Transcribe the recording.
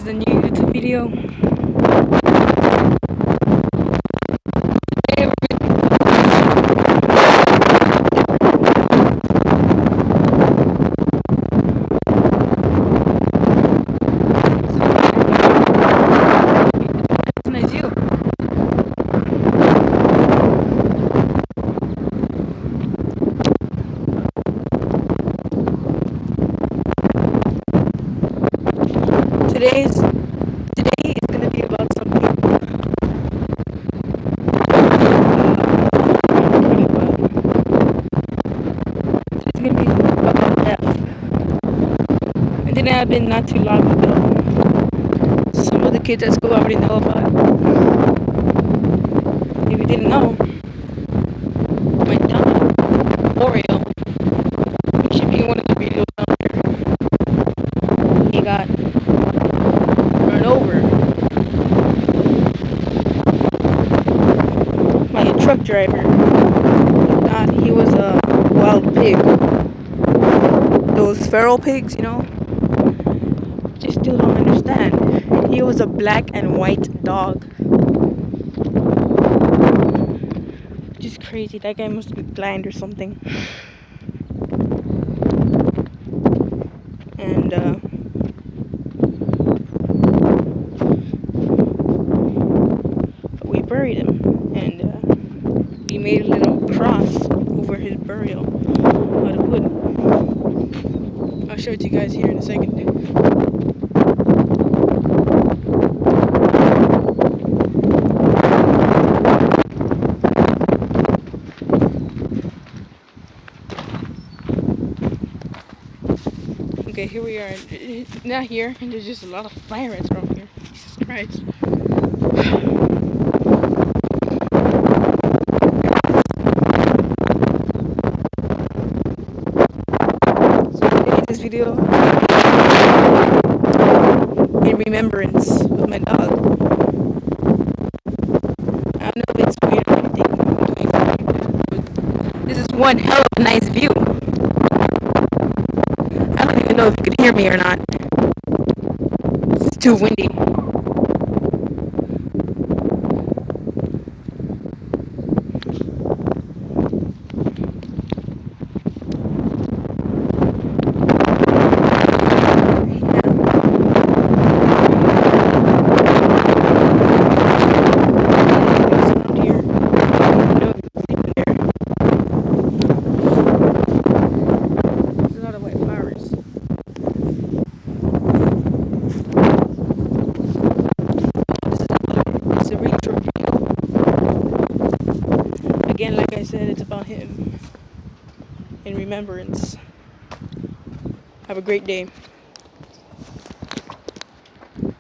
is a new YouTube video. It's a nice view. Today is gonna be about something pretty bad. It's gonna be about death. It didn't happen not too long ago. Some of the kids at school already know about it. If you didn't know, my dog, Oreo, which should be in one of the videos down here, he got run over by a truck driver. He was a wild pig. Those feral pigs, just still don't understand. He was a black and white dog. Just crazy. That guy must be blind or something. And we buried him, and we made a little cross over his burial out of wood. I'll show it to you guys here in a second. Okay, here we are. Not here, and there's just a lot of fire ants around here. Jesus Christ. So I made this video in remembrance of my dog. I don't know if it's weird or anything, but this is one hell of a nice view. I don't even know if you could hear me or not. It's too windy. Again, like I said, it's about him in remembrance. Have a great day.